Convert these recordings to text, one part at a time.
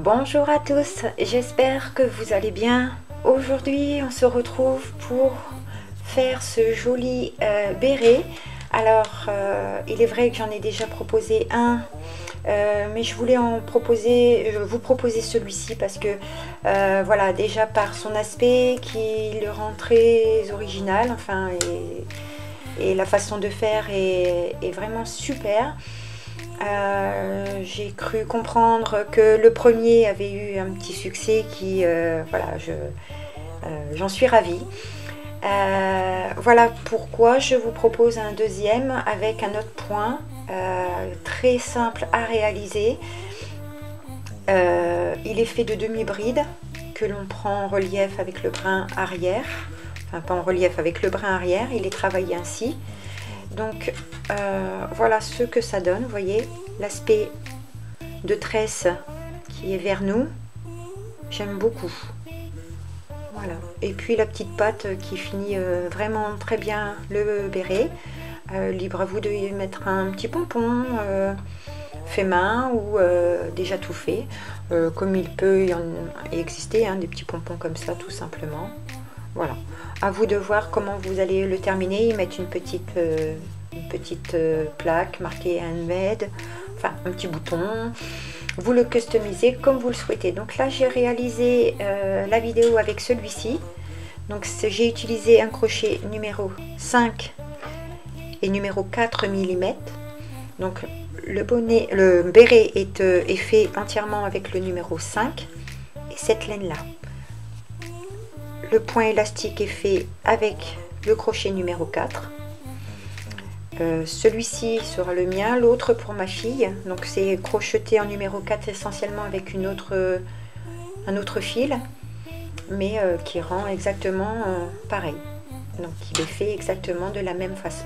Bonjour à tous, j'espère que vous allez bien. Aujourd'hui, on se retrouve pour faire ce joli béret. Alors, il est vrai que j'en ai déjà proposé un, mais je voulais vous proposer celui-ci parce que, voilà, déjà par son aspect qui le rend très original, enfin, et la façon de faire est vraiment super. J'ai cru comprendre que le premier avait eu un petit succès qui, voilà, j'en suis ravie. Voilà pourquoi je vous propose un deuxième avec un autre point très simple à réaliser. Il est fait de demi-bride que l'on prend en relief avec le brin arrière, enfin pas en relief avec le brin arrière, il est travaillé ainsi. Donc voilà ce que ça donne, vous voyez l'aspect de tresse qui est vers nous, j'aime beaucoup. Voilà, et puis la petite patte qui finit vraiment très bien le béret. Libre à vous de y mettre un petit pompon fait main ou déjà tout fait, comme il peut y en exister, hein, des petits pompons comme ça tout simplement. Voilà, à vous de voir comment vous allez le terminer, y mettre une petite plaque marquée handmade, enfin un petit bouton. Vous le customisez comme vous le souhaitez. Donc là j'ai réalisé la vidéo avec celui-ci. Donc j'ai utilisé un crochet numéro 5 et numéro 4 mm. Donc le béret est fait entièrement avec le numéro 5 et cette laine là. Le point élastique est fait avec le crochet numéro 4. Celui-ci sera le mien, l'autre pour ma fille. Donc c'est crocheté en numéro 4 essentiellement avec un autre fil, mais qui rend exactement pareil. Donc il est fait exactement de la même façon.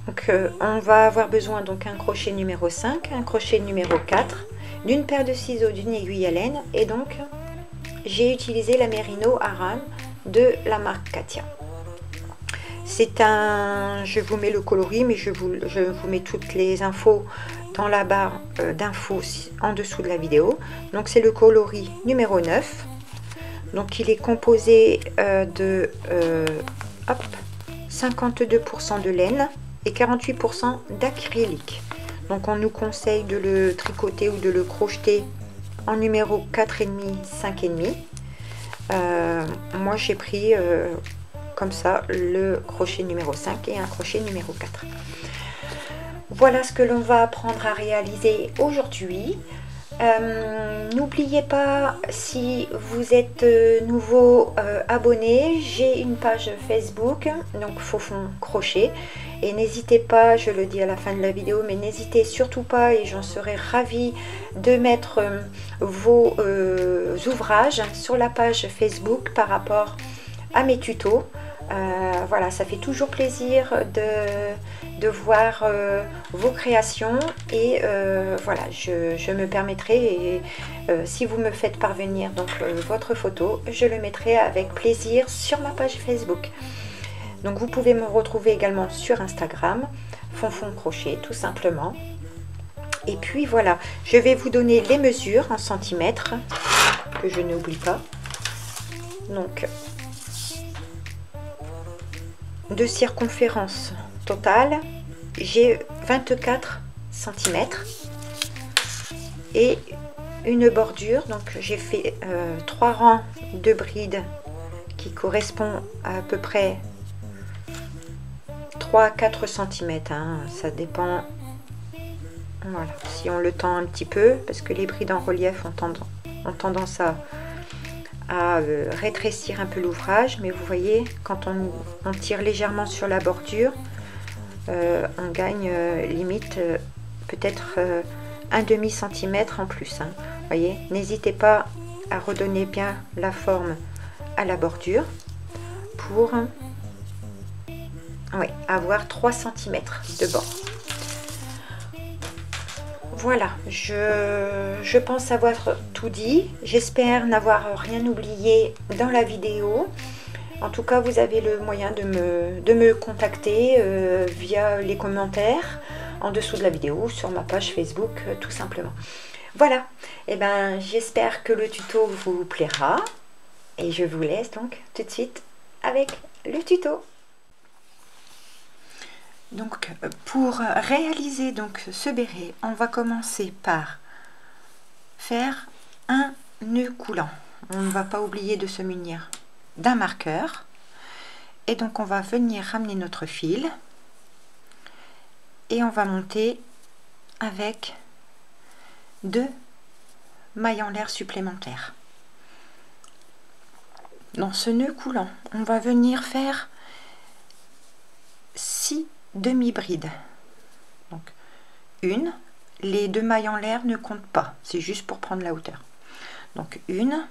Donc on va avoir besoin donc un crochet numéro 5, un crochet numéro 4, d'une paire de ciseaux, d'une aiguille à laine, et donc j'ai utilisé la Merino Aran de la marque Katia. C'est un, je vous mets le coloris, mais je vous mets toutes les infos dans la barre d'infos en dessous de la vidéo. Donc c'est le coloris numéro 9. Donc il est composé de 52% de laine et 48% d'acrylique. Donc on nous conseille de le tricoter ou de le crocheter en numéro 4,5, 5,5. Moi j'ai pris comme ça le crochet numéro 5 et un crochet numéro 4. Voilà ce que l'on va apprendre à réaliser aujourd'hui. N'oubliez pas, si vous êtes nouveau abonné, j'ai une page Facebook, donc Faufon Crochet, et n'hésitez pas, je le dis à la fin de la vidéo, mais n'hésitez surtout pas, et j'en serai ravie, de mettre vos ouvrages sur la page Facebook par rapport à mes tutos. Voilà, ça fait toujours plaisir de voir vos créations, et voilà, je me permettrai, et si vous me faites parvenir donc votre photo, je le mettrai avec plaisir sur ma page Facebook. Donc vous pouvez me retrouver également sur Instagram, Faufon Crochet tout simplement. Et puis voilà, je vais vous donner les mesures en centimètres, que je n'oublie pas. Donc de circonférence totale, j'ai 24 cm et une bordure. Donc j'ai fait 3 rangs de brides qui correspond à peu près 3 à 4 cm, hein, ça dépend. Voilà, si on le tend un petit peu, parce que les brides en relief ont tendance à rétrécir un peu l'ouvrage, mais vous voyez, quand on tire légèrement sur la bordure, on gagne limite peut-être un demi centimètre en plus, hein. Voyez, n'hésitez pas à redonner bien la forme à la bordure pour avoir 3 cm de bord. Voilà, je pense avoir tout dit. J'espère n'avoir rien oublié dans la vidéo. En tout cas, vous avez le moyen de me contacter via les commentaires en dessous de la vidéo, sur ma page Facebook, tout simplement. Voilà, et ben j'espère que le tuto vous plaira et je vous laisse donc tout de suite avec le tuto. Donc pour réaliser donc ce béret, on va commencer par faire un nœud coulant. On ne va pas oublier de se munir d'un marqueur et donc on va venir ramener notre fil et on va monter avec 2 mailles en l'air supplémentaires. Dans ce nœud coulant, on va venir faire 6 demi-brides. Donc une, les 2 mailles en l'air ne comptent pas, c'est juste pour prendre la hauteur. Donc 1,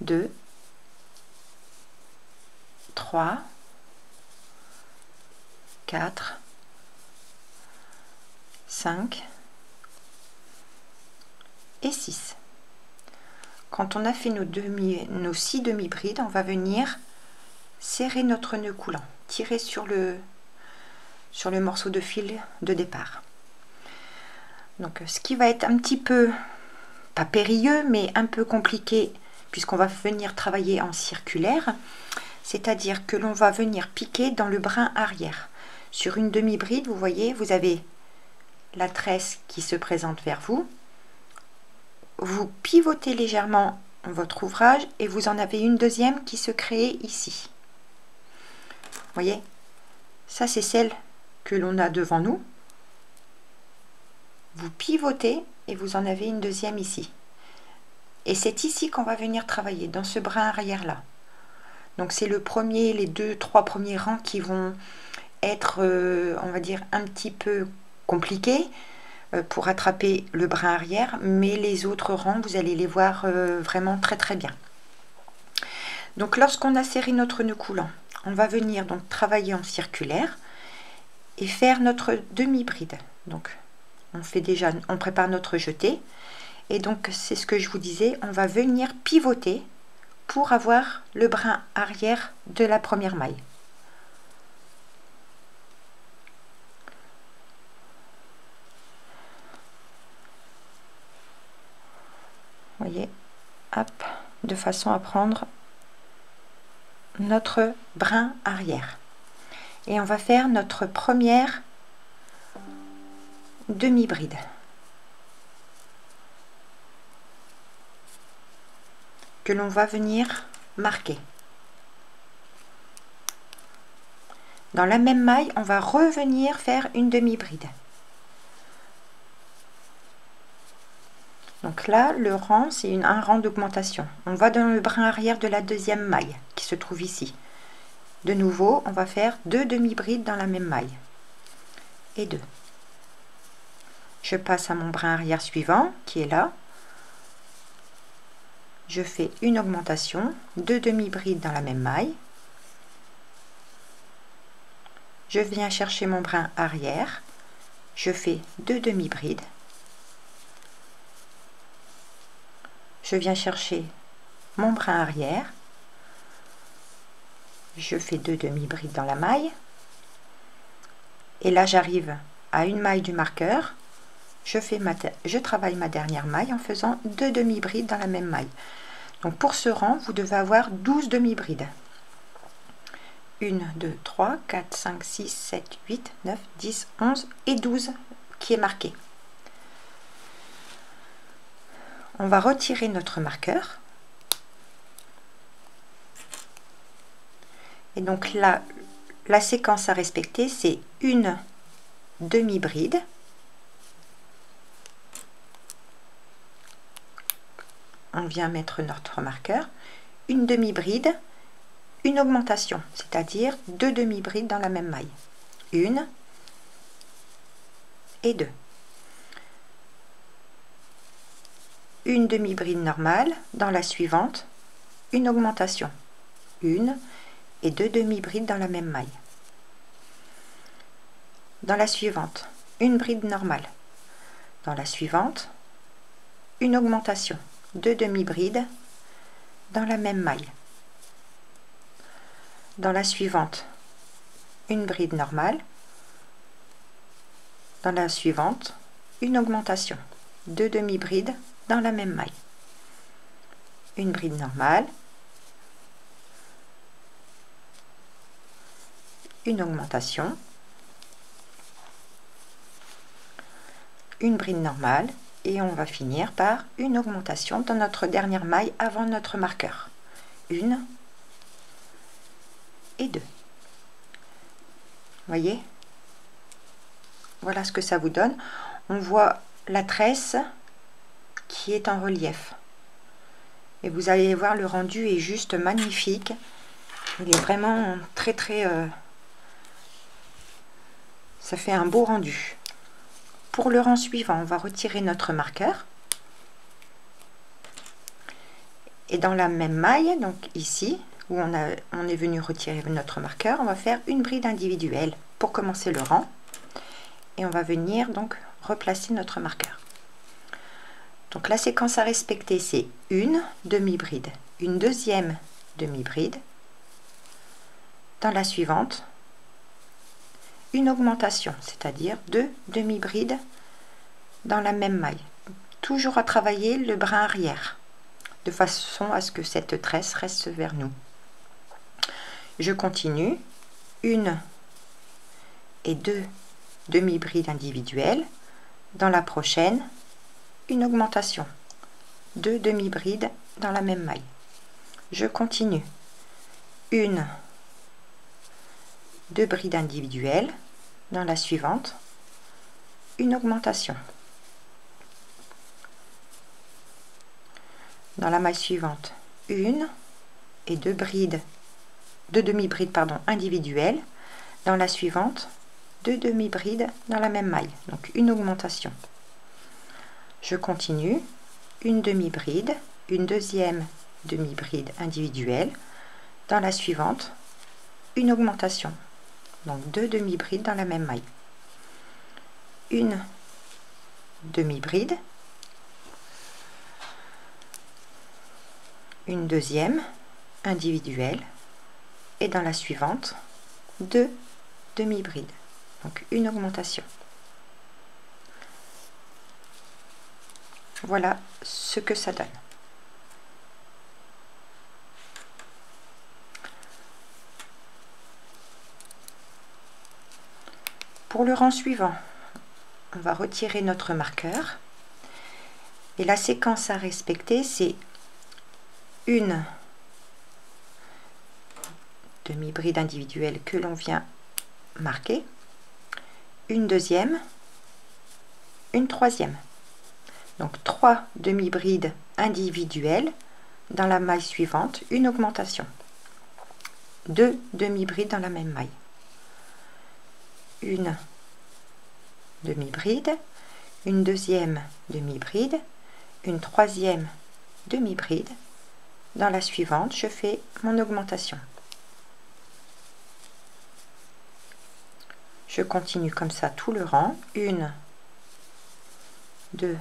2, 3, 4, 5 et 6. Quand on a fait nos 6 demi-brides, on va venir serrer notre nœud coulant, tirer sur le morceau de fil de départ. Donc ce qui va être un petit peu, pas périlleux, mais un peu compliqué, puisqu'on va venir travailler en circulaire, c'est-à-dire que l'on va venir piquer dans le brin arrière. Sur une demi-bride, vous voyez, vous avez la tresse qui se présente vers vous. Vous pivotez légèrement votre ouvrage et vous en avez une deuxième qui se crée ici. Vous voyez, ça c'est celle que l'on a devant nous. Vous pivotez et vous en avez une deuxième ici. Et c'est ici qu'on va venir travailler, dans ce brin arrière là. Donc c'est le premier, les 2-3 premiers rangs qui vont être, on va dire, un petit peu compliqués pour attraper le brin arrière, mais les autres rangs, vous allez les voir vraiment très très bien. Donc lorsqu'on a serré notre nœud coulant, on va venir donc travailler en circulaire et faire notre demi-bride. Donc on prépare notre jeté et donc c'est ce que je vous disais, on va venir pivoter pour avoir le brin arrière de la première maille. Vous voyez, hop, de façon à prendre notre brin arrière. Et on va faire notre première demi-bride. Que l'on va venir marquer. Dans la même maille, on va revenir faire une demi-bride. Donc là, le rang, c'est un rang d'augmentation. On va dans le brin arrière de la deuxième maille qui se trouve ici. De nouveau, on va faire 2 demi-brides dans la même maille. Et 2. Je passe à mon brin arrière suivant qui est là. Je fais une augmentation, 2 demi-brides dans la même maille. Je viens chercher mon brin arrière. Je fais 2 demi-brides. Je viens chercher mon brin arrière, je fais 2 demi-brides dans la maille, et là j'arrive à une maille du marqueur, je travaille ma dernière maille en faisant 2 demi-brides dans la même maille. Donc pour ce rang, vous devez avoir 12 demi-brides. 1, 2, 3, 4, 5, 6, 7, 8, 9, 10, 11 et 12 qui est marqué. On va retirer notre marqueur. Et donc là, la séquence à respecter, c'est une demi-bride. On vient mettre notre marqueur. Une demi-bride, une augmentation, c'est-à-dire 2 demi-brides dans la même maille. 1 et 2. Une demi-bride normale, dans la suivante, une augmentation, 1 et 2 demi-brides dans la même maille. Dans la suivante, une bride normale. Dans la suivante, une augmentation, 2 demi-brides dans la même maille. Dans la suivante, une bride normale. Dans la suivante, une augmentation, 2 demi-brides dans la même maille, une bride normale, une augmentation, une bride normale, et on va finir par une augmentation dans notre dernière maille avant notre marqueur, une et deux. Voyez, voilà ce que ça vous donne. On voit la tresse qui est en relief et vous allez voir, le rendu est juste magnifique. Il est vraiment très ça fait un beau rendu. Pour le rang suivant, on va retirer notre marqueur et dans la même maille, donc ici où on est venu retirer notre marqueur, on va faire une bride individuelle pour commencer le rang et on va venir donc replacer notre marqueur. Donc la séquence à respecter, c'est une demi-bride, une deuxième demi-bride, dans la suivante une augmentation, c'est-à-dire 2 demi-brides dans la même maille, toujours à travailler le brin arrière de façon à ce que cette tresse reste vers nous. Je continue, une et 2 demi-brides individuelles, dans la prochaine une augmentation, 2 demi-brides dans la même maille. Je continue, une, 2 brides individuelles, dans la suivante une augmentation, dans la maille suivante une et 2 demi-brides individuelles, dans la suivante 2 demi-brides dans la même maille, donc une augmentation. Je continue, une demi-bride, une deuxième demi-bride individuelle, dans la suivante une augmentation, donc 2 demi-brides dans la même maille, une demi-bride, une deuxième individuelle et dans la suivante 2 demi-brides, donc une augmentation. Voilà ce que ça donne. Pour le rang suivant, on va retirer notre marqueur et la séquence à respecter, c'est une demi-bride individuelle que l'on vient marquer, une deuxième, une troisième, donc 3 demi-brides individuelles dans la maille suivante, une augmentation, 2 demi-brides dans la même maille, une demi-bride, une deuxième demi-bride, une troisième demi-bride. Dans la suivante, je fais mon augmentation. Je continue comme ça tout le rang, 1, 2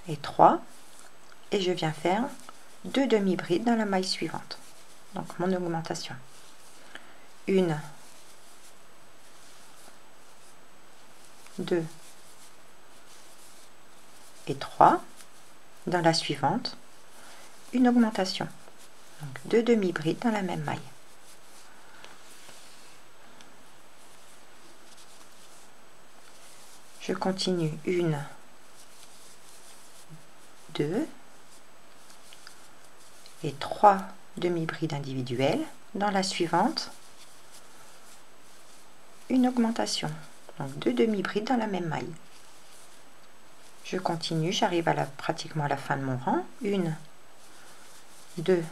et 3, et je viens faire 2 demi-brides dans la maille suivante. Donc mon augmentation. 1, 2 et 3, dans la suivante une augmentation, donc 2 demi-brides dans la même maille. Je continue, 1, 2 et 3 demi-brides individuelles, dans la suivante une augmentation, donc 2 demi-brides dans la même maille. Je continue, j'arrive pratiquement à la fin de mon rang, 1, 2,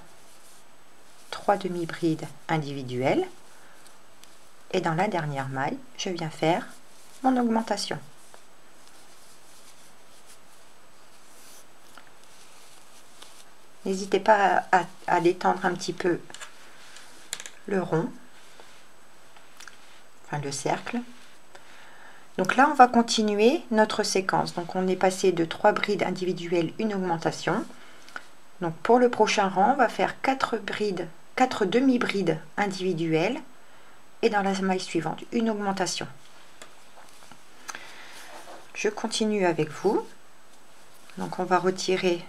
3 demi-brides individuelles et dans la dernière maille, je viens faire mon augmentation. N'hésitez pas à détendre un petit peu le rond, enfin le cercle. Donc là, on va continuer notre séquence. Donc on est passé de 3 brides individuelles, une augmentation. Donc pour le prochain rang, on va faire 4 demi-brides individuelles et dans la maille suivante, une augmentation. Je continue avec vous. Donc on va retirer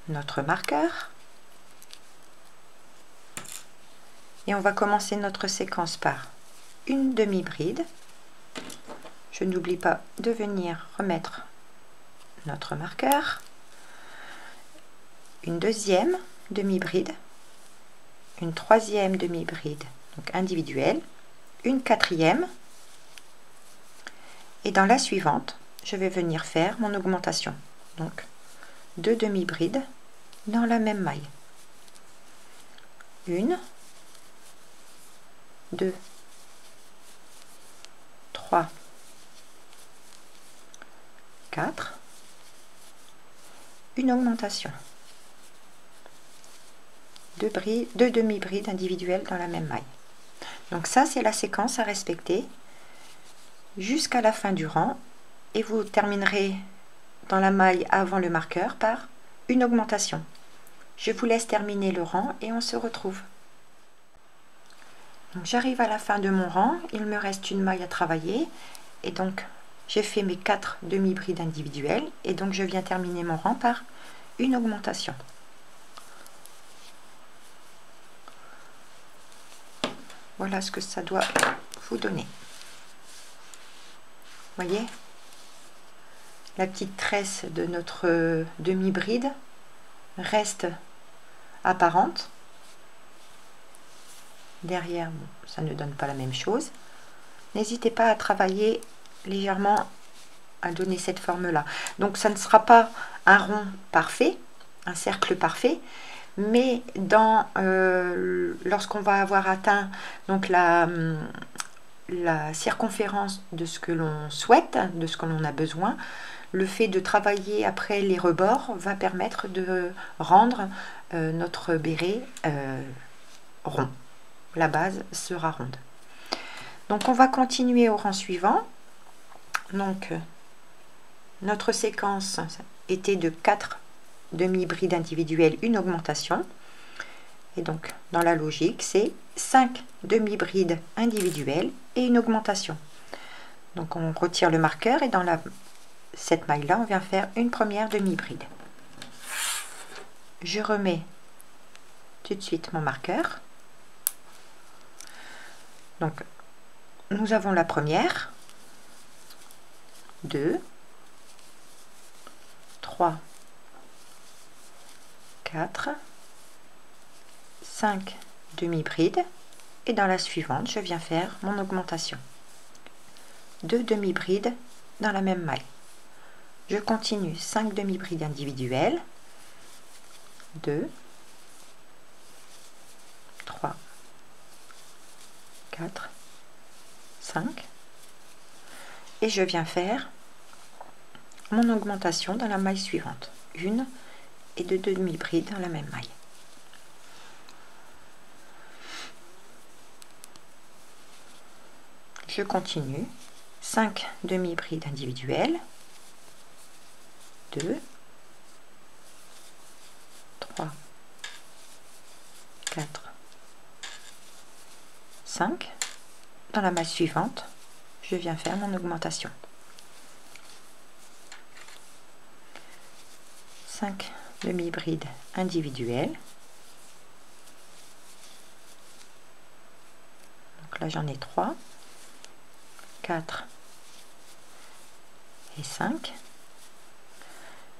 notre marqueur. Et on va commencer notre séquence par une demi-bride. Je n'oublie pas de venir remettre notre marqueur. Une deuxième demi-bride. Une troisième demi-bride, donc individuelle. Une quatrième. Et dans la suivante, je vais venir faire mon augmentation. Donc 2 demi-brides dans la même maille. 1, 2, 3, 4, une augmentation. 2 demi-brides individuelles dans la même maille. Donc ça, c'est la séquence à respecter jusqu'à la fin du rang, et vous terminerez dans la maille avant le marqueur par une augmentation. Je vous laisse terminer le rang et on se retrouve. J'arrive à la fin de mon rang, il me reste une maille à travailler, et donc j'ai fait mes 4 demi-brides individuelles, et donc je viens terminer mon rang par une augmentation. Voilà ce que ça doit vous donner. Voyez, la petite tresse de notre demi-bride reste apparente. Derrière, bon, ça ne donne pas la même chose. N'hésitez pas à travailler légèrement à donner cette forme-là. Donc ça ne sera pas un rond parfait, un cercle parfait, mais dans lorsqu'on va avoir atteint donc la circonférence de ce que l'on souhaite, de ce que l'on a besoin, le fait de travailler après les rebords va permettre de rendre notre béret rond. La base sera ronde. Donc on va continuer au rang suivant. Donc notre séquence était de 4 demi-brides individuelles, une augmentation. Et donc dans la logique, c'est 5 demi-brides individuelles et une augmentation. Donc on retire le marqueur et dans cette maille là on vient faire une première demi-bride. Je remets tout de suite mon marqueur. Donc nous avons la première, 2, 3, 4, 5 demi-brides, et dans la suivante je viens faire mon augmentation. 2 demi-brides dans la même maille. Je continue 5 demi-brides individuelles, 2, 3, 4, 5, et je viens faire mon augmentation dans la maille suivante, 1 et 2 demi-brides dans la même maille. Je continue 5 demi-brides individuelles, 2, 3, 4, 5. Dans la maille suivante, je viens faire mon augmentation. 5 demi-brides individuelles. Donc là j'en ai 3, 4 et 5.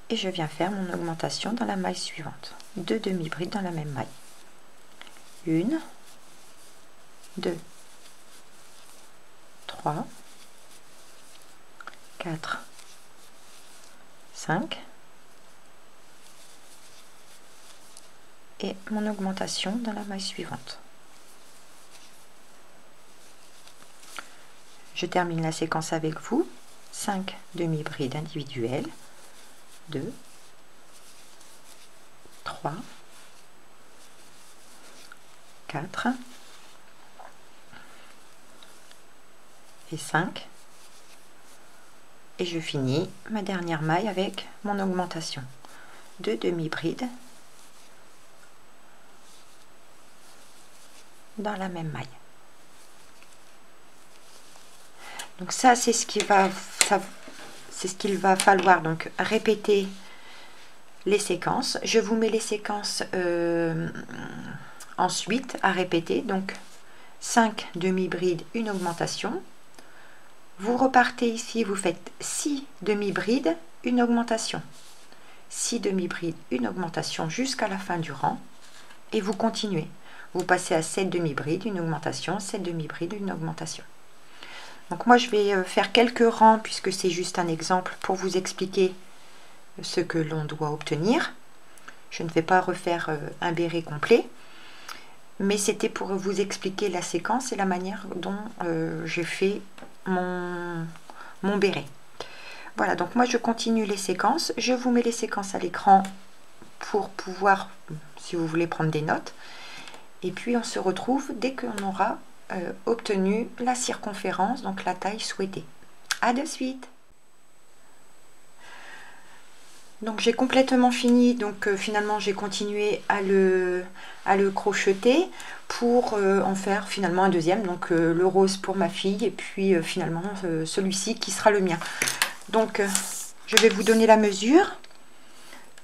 Et je viens faire mon augmentation dans la maille suivante. 2 demi-brides dans la même maille. 1, 2, 3, 4, 5. Et mon augmentation dans la maille suivante. Je termine la séquence avec vous. 5 demi-brides individuelles. 2, 3, 4 et 5. Et je finis ma dernière maille avec mon augmentation. 2 demi-brides dans la même maille. Donc ça c'est ce qui va c'est ce qu'il va falloir donc répéter les séquences. Je vous mets les séquences ensuite à répéter. Donc 5 demi-brides, une augmentation. Vous repartez ici, vous faites 6 demi-brides, une augmentation. 6 demi-brides, une augmentation jusqu'à la fin du rang. Et vous continuez. Vous passez à 7 demi-brides, une augmentation, 7 demi-brides, une augmentation. Donc moi je vais faire quelques rangs puisque c'est juste un exemple pour vous expliquer ce que l'on doit obtenir. Je ne vais pas refaire un béret complet, mais c'était pour vous expliquer la séquence et la manière dont j'ai fait mon béret. Voilà, donc moi je continue les séquences. Je vous mets les séquences à l'écran pour pouvoir, si vous voulez, prendre des notes. Et puis on se retrouve dès qu'on aura obtenu la circonférence, donc la taille souhaitée. À de suite. Donc j'ai complètement fini, donc finalement j'ai continué à le crocheter pour en faire finalement un deuxième, donc le rose pour ma fille et puis finalement celui-ci qui sera le mien. Donc je vais vous donner la mesure.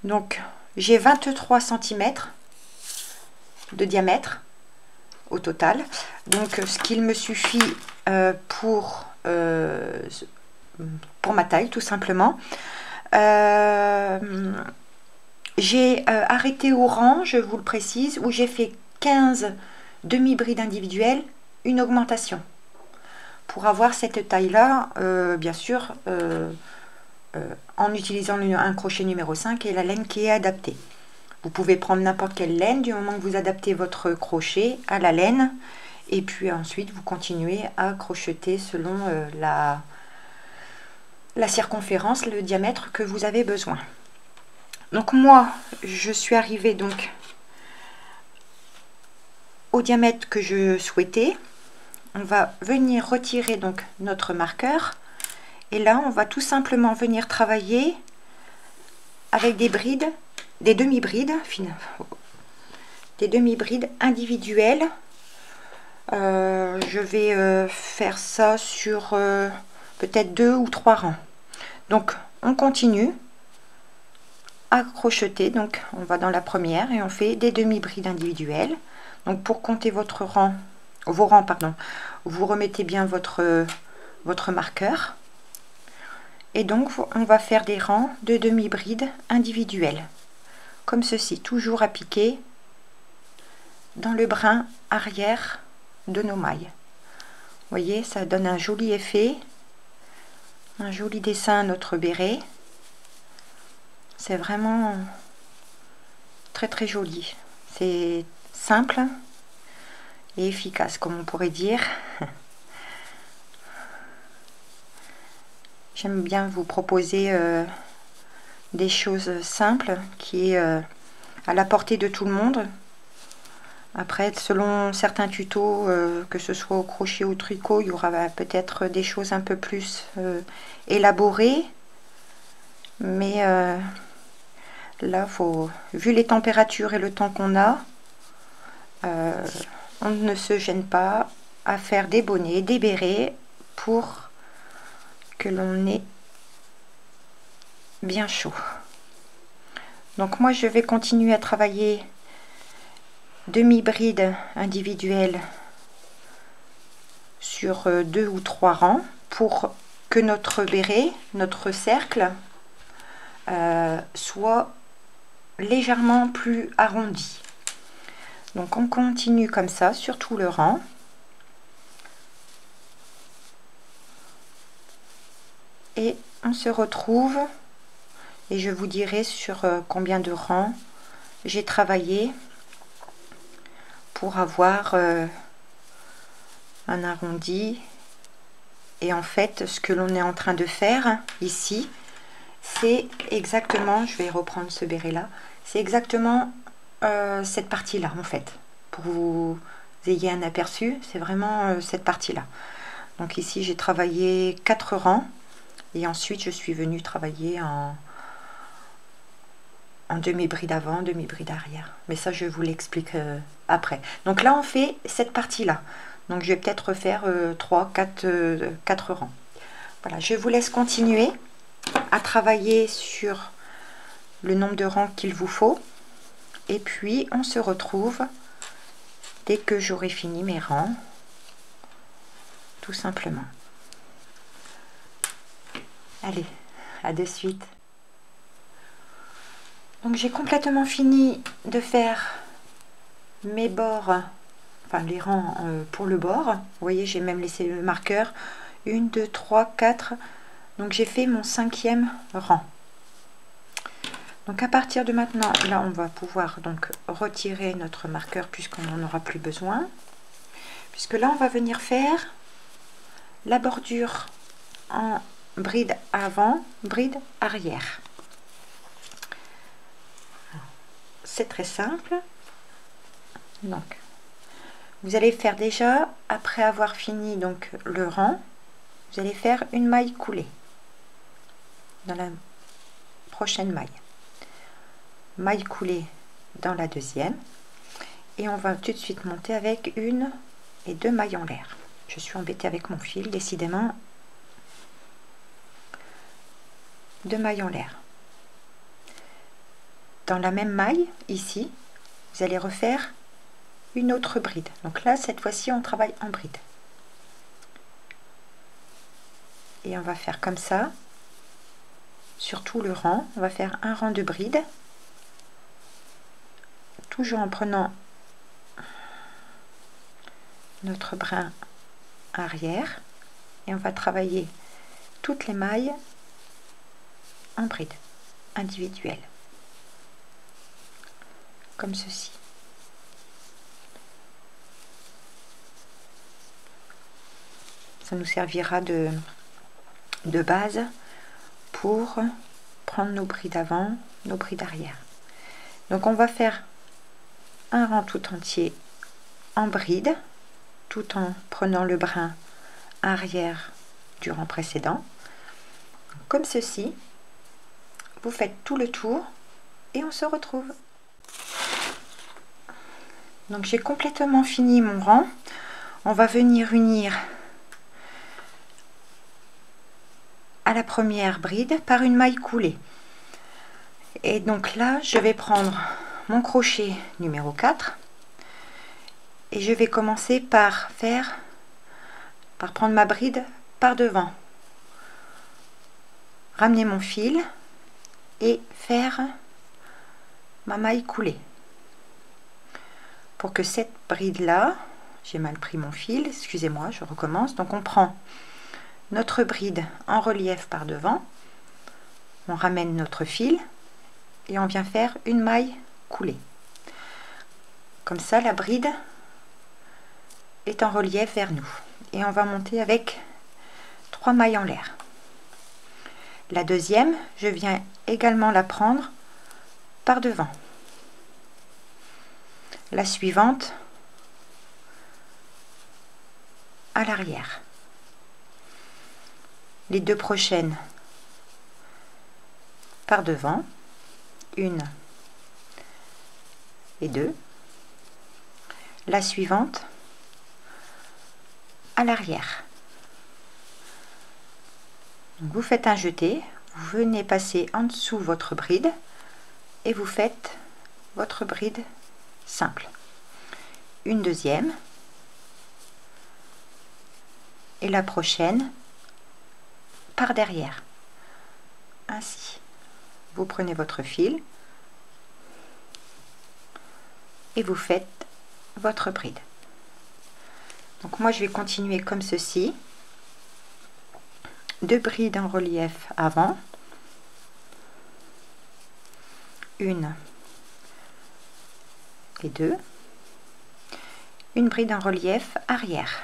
Donc j'ai 23 cm de diamètre au total, donc ce qu'il me suffit pour ma taille tout simplement. J'ai arrêté au rang, je vous le précise, où j'ai fait 15 demi-brides individuelles, une augmentation. Pour avoir cette taille-là, bien sûr, en utilisant un crochet numéro 5 et la laine qui est adaptée. Vous pouvez prendre n'importe quelle laine du moment que vous adaptez votre crochet à la laine. Et puis ensuite, vous continuez à crocheter selon la circonférence, le diamètre que vous avez besoin. Donc moi, je suis arrivée donc au diamètre que je souhaitais. On va venir retirer donc notre marqueur. Et là, on va tout simplement venir travailler avec des brides, des demi-brides, individuelles. Je vais faire ça sur peut-être 2 ou 3 rangs. Donc on continue à crocheter, donc on va dans la première et on fait des demi-brides individuelles. Donc pour compter vos rangs, pardon, vous remettez bien votre marqueur. Et donc on va faire des rangs de demi-brides individuelles, comme ceci, toujours à piquer dans le brin arrière de nos mailles. Vous voyez, ça donne un joli effet, un joli dessin à notre béret. C'est vraiment très très joli. C'est simple et efficace, comme on pourrait dire. J'aime bien vous proposer des choses simples qui est à la portée de tout le monde. Après, selon certains tutos, que ce soit au crochet ou au tricot, il y aura peut-être des choses un peu plus élaborées. Mais là, vu les températures et le temps qu'on a, on ne se gêne pas à faire des bonnets, des bérets pour que l'on ait bien chaud. Donc moi je vais continuer à travailler demi-bride individuelle sur 2 ou 3 rangs pour que notre béret, notre cercle soit légèrement plus arrondi. Donc on continue comme ça sur tout le rang. Et on se retrouve et je vous dirai sur combien de rangs j'ai travaillé pour avoir un arrondi. Et en fait, ce que l'on est en train de faire ici, c'est exactement, je vais reprendre ce béret là, c'est exactement cette partie là en fait, pour vous ayez un aperçu, c'est vraiment cette partie là. Donc ici j'ai travaillé 4 rangs. Et ensuite, je suis venue travailler en demi-bride avant, demi-bride arrière. Mais ça, je vous l'explique après. Donc là, on fait cette partie-là. Donc, je vais peut-être refaire 3, 4 rangs. Voilà, je vous laisse continuer. à travailler sur le nombre de rangs qu'il vous faut. Et puis on se retrouve dès que j'aurai fini mes rangs, tout simplement. Allez, à de suite. Donc j'ai complètement fini de faire mes bords, enfin les rangs pour le bord. Vous voyez, j'ai même laissé le marqueur. 1, 2, 3, 4. Donc j'ai fait mon 5e rang. Donc à partir de maintenant, là on va pouvoir donc retirer notre marqueur puisqu'on n'en aura plus besoin. Puisque là on va venir faire la bordure en bride avant, bride arrière. C'est très simple. Donc vous allez faire déjà, après avoir fini donc le rang, vous allez faire une maille coulée dans la prochaine maille. Maille coulée dans la deuxième et on va tout de suite monter avec 1 et 2 mailles en l'air. Je suis embêtée avec mon fil, décidément. 2 mailles en l'air. Dans la même maille ici, vous allez refaire une autre bride. Donc là cette fois-ci on travaille en bride et on va faire comme ça sur tout le rang. On va faire un rang de bride, toujours en prenant notre brin arrière, et on va travailler toutes les mailles en bride individuelle comme ceci. Ça nous servira de base pour prendre nos brides avant, nos brides arrière. Donc on va faire un rang tout entier en bride, tout en prenant le brin arrière du rang précédent, comme ceci. Vous faites tout le tour et on se retrouve. Donc j'ai complètement fini mon rang. On va venir unir à la première bride par une maille coulée. Et donc là je vais prendre mon crochet numéro 4 et je vais commencer par prendre ma bride par devant, ramener mon fil et faire ma maille coulée pour que cette bride là, j'ai mal pris mon fil, excusez-moi, je recommence. Donc on prend notre bride en relief par devant, on ramène notre fil et on vient faire une maille coulée. Comme ça la bride est en relief vers nous et on va monter avec 3 mailles en l'air. La deuxième, je viens également la prendre par devant. La suivante à l'arrière. Les 2 prochaines par devant, 1 et 2. La suivante à l'arrière. Vous faites un jeté, vous venez passer en dessous votre bride et vous faites votre bride simple. Une deuxième et la prochaine par derrière. Ainsi, vous prenez votre fil et vous faites votre bride. Donc moi je vais continuer comme ceci. 2 brides en relief avant, 1 et 2, une bride en relief arrière,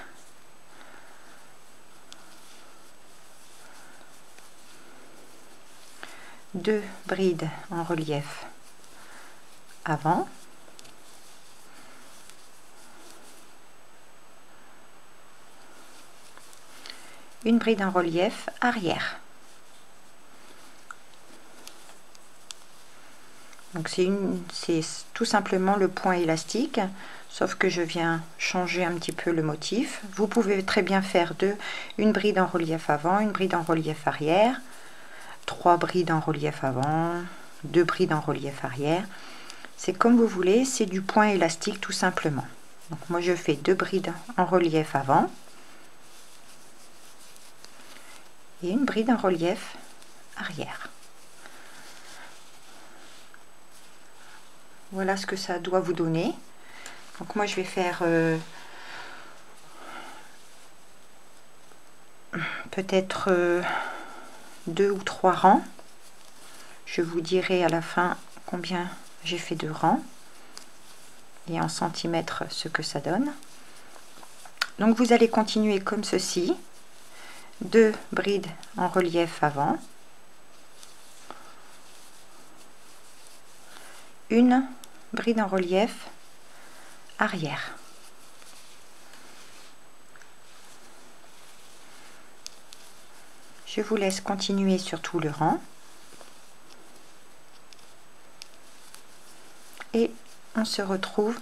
deux brides en relief avant, une bride en relief arrière. Donc c'est tout simplement le point élastique, sauf que je viens changer un petit peu le motif. Vous pouvez très bien faire une bride en relief avant, une bride en relief arrière, 3 brides en relief avant, 2 brides en relief arrière. C'est comme vous voulez, c'est du point élastique tout simplement. Donc moi je fais 2 brides en relief avant et une bride en relief arrière. Voilà ce que ça doit vous donner. Donc moi je vais faire peut-être 2 ou 3 rangs. Je vous dirai à la fin combien j'ai fait de rangs et en centimètres ce que ça donne. Donc vous allez continuer comme ceci, 2 brides en relief avant, une bride en relief arrière. Je vous laisse continuer sur tout le rang et on se retrouve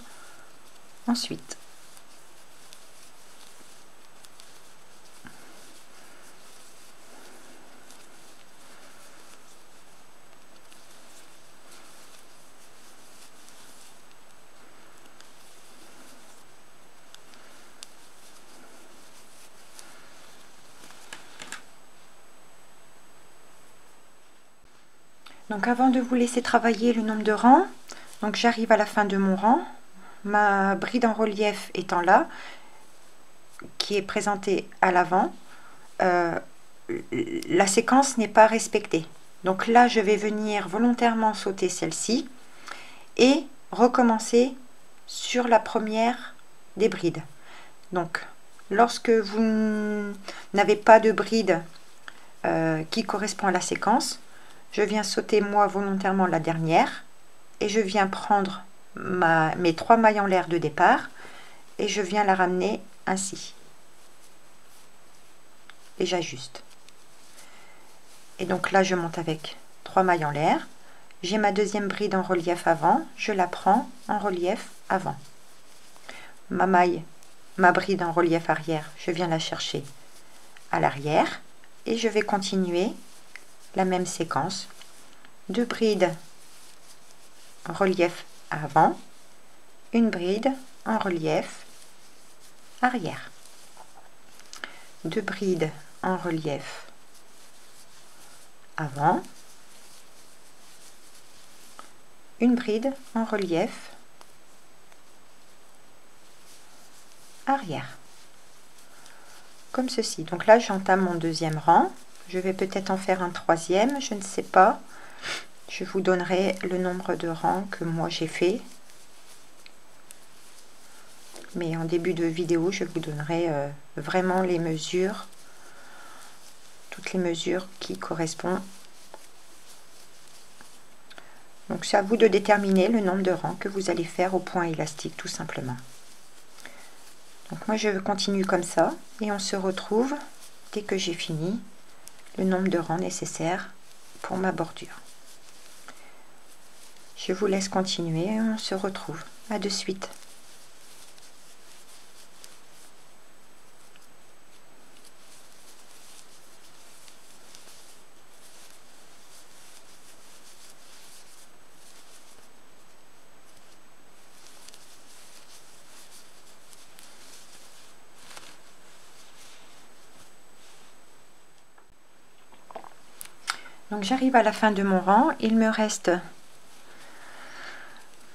ensuite. Donc avant de vous laisser travailler le nombre de rangs, donc j'arrive à la fin de mon rang, ma bride en relief étant là, qui est présentée à l'avant, la séquence n'est pas respectée. Donc là je vais venir volontairement sauter celle-ci et recommencer sur la première des brides. Donc lorsque vous n'avez pas de bride qui correspond à la séquence, je viens sauter moi volontairement la dernière et je viens prendre mes 3 mailles en l'air de départ et je viens la ramener ainsi et j'ajuste. Et donc là je monte avec 3 mailles en l'air, j'ai ma deuxième bride en relief avant, je la prends en relief avant. Ma bride en relief arrière, je viens la chercher à l'arrière et je vais continuer la même séquence, 2 brides en relief avant, une bride en relief arrière, 2 brides en relief avant, une bride en relief arrière, comme ceci. Donc là j'entame mon deuxième rang. Je vais peut-être en faire un troisième, je ne sais pas. Je vous donnerai le nombre de rangs que moi j'ai fait. Mais en début de vidéo, je vous donnerai vraiment les mesures, toutes les mesures qui correspondent. Donc c'est à vous de déterminer le nombre de rangs que vous allez faire au point élastique tout simplement. Donc moi je continue comme ça et on se retrouve dès que j'ai fini le nombre de rangs nécessaires pour ma bordure. Je vous laisse continuer et on se retrouve. À de suite. Donc j'arrive à la fin de mon rang, il me reste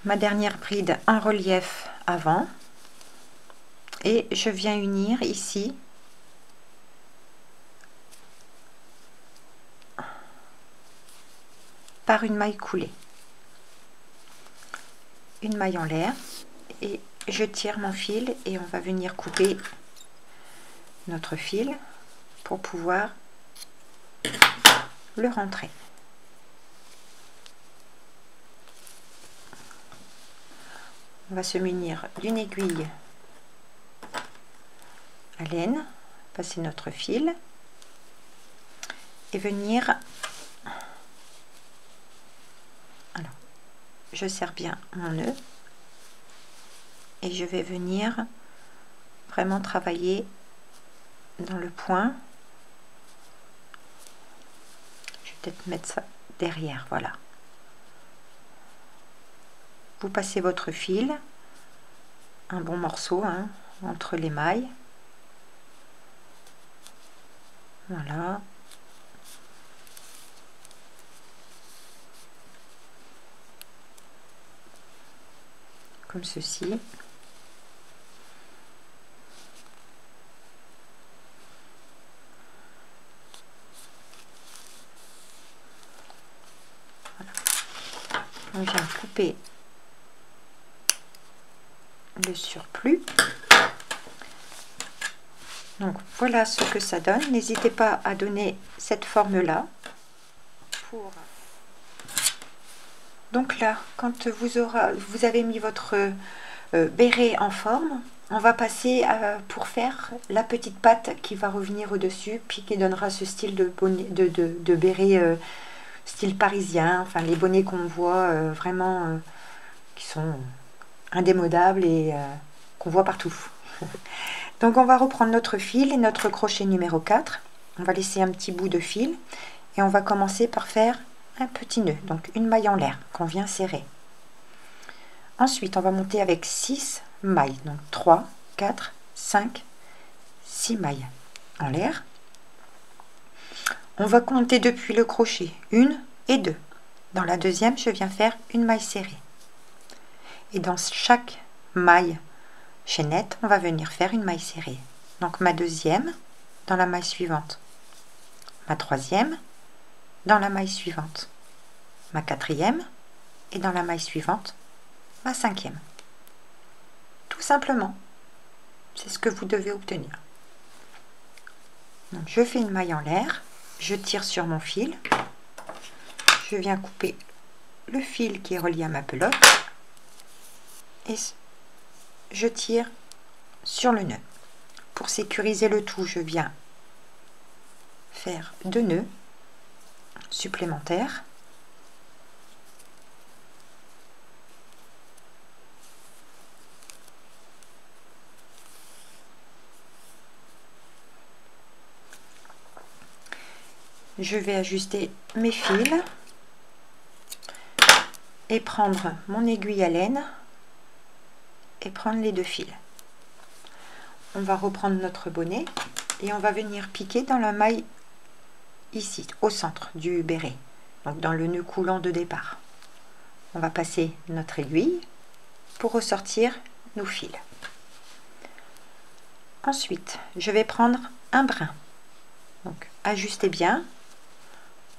ma dernière bride en relief avant et je viens unir ici par une maille coulée, une maille en l'air et je tire mon fil et on va venir couper notre fil pour pouvoir le rentrer. On va se munir d'une aiguille à laine, passer notre fil et venir, alors je serre bien mon nœud et je vais venir vraiment travailler dans le point. Je peut-être mettre ça derrière, voilà. Vous passez votre fil, un bon morceau hein, entre les mailles. Voilà. Comme ceci. On vient couper le surplus. Donc voilà ce que ça donne. N'hésitez pas à donner cette forme là. Donc là, quand vous avez mis votre béret en forme, on va passer pour faire la petite patte qui va revenir au dessus, puis qui donnera ce style de bonnet, de béret style parisien, enfin les bonnets qu'on voit vraiment qui sont indémodables et qu'on voit partout. Donc on va reprendre notre fil et notre crochet numéro 4, on va laisser un petit bout de fil et on va commencer par faire un petit nœud, donc une maille en l'air qu'on vient serrer. Ensuite on va monter avec 6 mailles, donc 3, 4, 5, 6 mailles en l'air. On va compter depuis le crochet 1 et 2. Dans la deuxième, je viens faire une maille serrée. Et dans chaque maille chaînette, on va venir faire une maille serrée. Donc ma deuxième dans la maille suivante, ma troisième dans la maille suivante, ma quatrième et dans la maille suivante, ma cinquième. Tout simplement, c'est ce que vous devez obtenir. Donc je fais une maille en l'air. Je tire sur mon fil, je viens couper le fil qui est relié à ma pelote et je tire sur le nœud. Pour sécuriser le tout, je viens faire 2 nœuds supplémentaires. Je vais ajuster mes fils et prendre mon aiguille à laine et prendre les 2 fils. On va reprendre notre bonnet et on va venir piquer dans la maille ici, au centre du béret, donc dans le nœud coulant de départ. On va passer notre aiguille pour ressortir nos fils. Ensuite, je vais prendre un brin. Donc, ajustez bien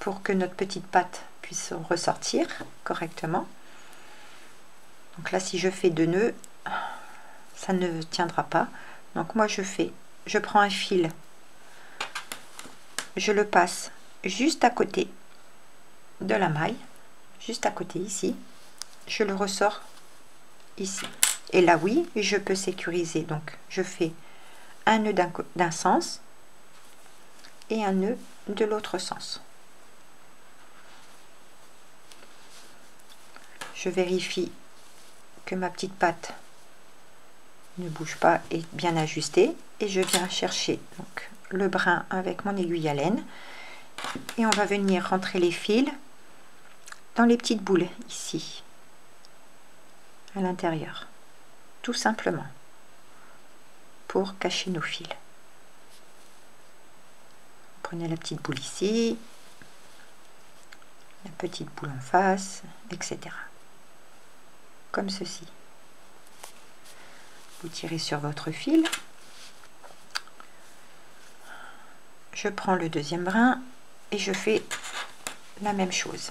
pour que notre petite patte puisse ressortir correctement. Donc là, si je fais 2 nœuds, ça ne tiendra pas. Donc moi, je prends un fil, je le passe juste à côté de la maille, juste à côté ici, je le ressors ici. Et là, oui, je peux sécuriser. Donc, je fais un nœud d'un sens et un nœud de l'autre sens. Je vérifie que ma petite patte ne bouge pas et bien ajustée et je viens chercher donc le brin avec mon aiguille à laine et on va venir rentrer les fils dans les petites boules ici à l'intérieur, tout simplement pour cacher nos fils. Prenez la petite boule ici, la petite boule en face, etc. Comme ceci. Vous tirez sur votre fil. Je prends le deuxième brin et je fais la même chose.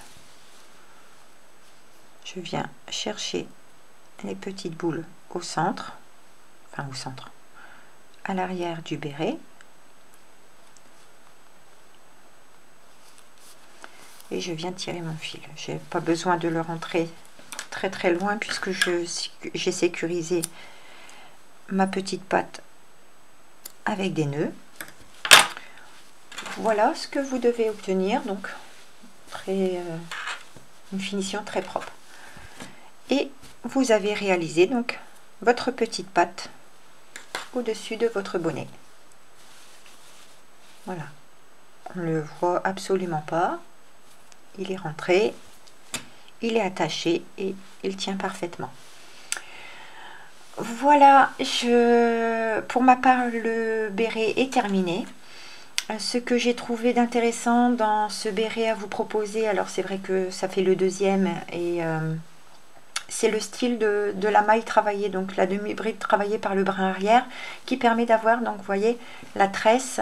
Je viens chercher les petites boules au centre, enfin au centre, à l'arrière du béret. Et je viens tirer mon fil. J'ai pas besoin de le rentrer très loin puisque j'ai sécurisé ma petite patte avec des nœuds. Voilà ce que vous devez obtenir, donc une finition très propre. Et vous avez réalisé donc votre petite patte au-dessus de votre bonnet. Voilà, on ne le voit absolument pas. il est rentré, il est attaché et il tient parfaitement. Voilà, pour ma part, le béret est terminé. Ce que j'ai trouvé d'intéressant dans ce béret à vous proposer, alors c'est vrai que ça fait le deuxième, et c'est le style de la maille travaillée, donc la demi-bride travaillée par le brin arrière, qui permet d'avoir, donc vous voyez, la tresse,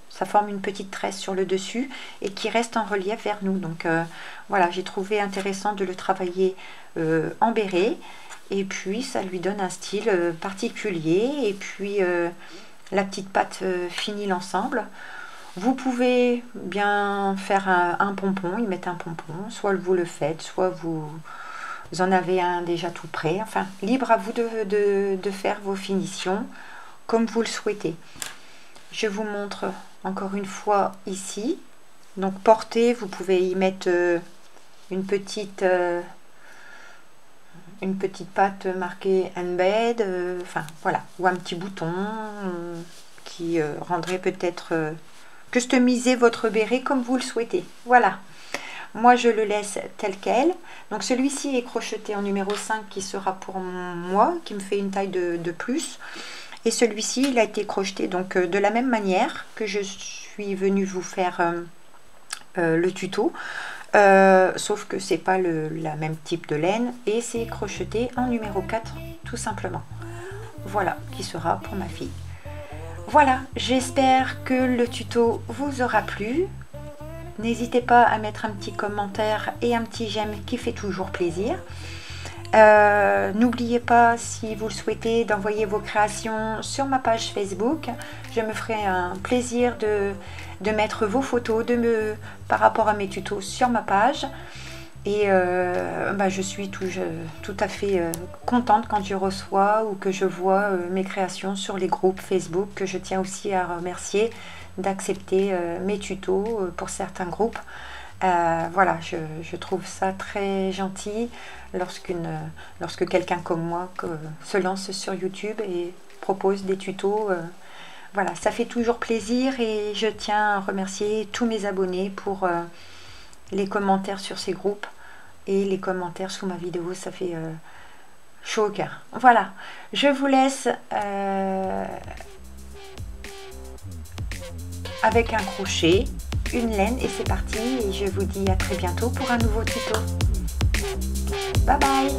ça forme une petite tresse sur le dessus, et qui reste en relief vers nous. Donc voilà, j'ai trouvé intéressant de le travailler en béret, et puis ça lui donne un style particulier, et puis la petite patte finit l'ensemble. Vous pouvez bien faire un pompon, y mettre un pompon, soit vous le faites, soit vous en avez un déjà tout prêt. Enfin, libre à vous de faire vos finitions comme vous le souhaitez. Je vous montre encore une fois ici. Donc portée, vous pouvez y mettre une petite patte marquée embed, enfin voilà, ou un petit bouton qui rendrait peut-être customiser votre béret comme vous le souhaitez. Voilà, moi je le laisse tel quel. Donc celui-ci est crocheté en numéro 5 qui sera pour moi, qui me fait une taille de plus. Et celui-ci, il a été crocheté donc de la même manière que je suis venue vous faire le tuto. Sauf que c'est pas la même type de laine, et c'est crocheté en numéro 4 tout simplement. Voilà, qui sera pour ma fille. Voilà, j'espère que le tuto vous aura plu. N'hésitez pas à mettre un petit commentaire et un petit j'aime qui fait toujours plaisir. N'oubliez pas, si vous le souhaitez, d'envoyer vos créations sur ma page Facebook. Je me ferai un plaisir de mettre vos photos par rapport à mes tutos sur ma page. Et je suis tout à fait contente quand je reçois ou que je vois mes créations sur les groupes Facebook, que je tiens aussi à remercier d'accepter mes tutos pour certains groupes. Voilà, je trouve ça très gentil lorsque quelqu'un comme moi se lance sur YouTube et propose des tutos. Voilà, ça fait toujours plaisir, et je tiens à remercier tous mes abonnés pour les commentaires sur ces groupes et les commentaires sous ma vidéo. Ça fait chaud au cœur. Voilà, je vous laisse avec un crochet, une laine, et c'est parti. Et je vous dis à très bientôt pour un nouveau tuto. Bye bye.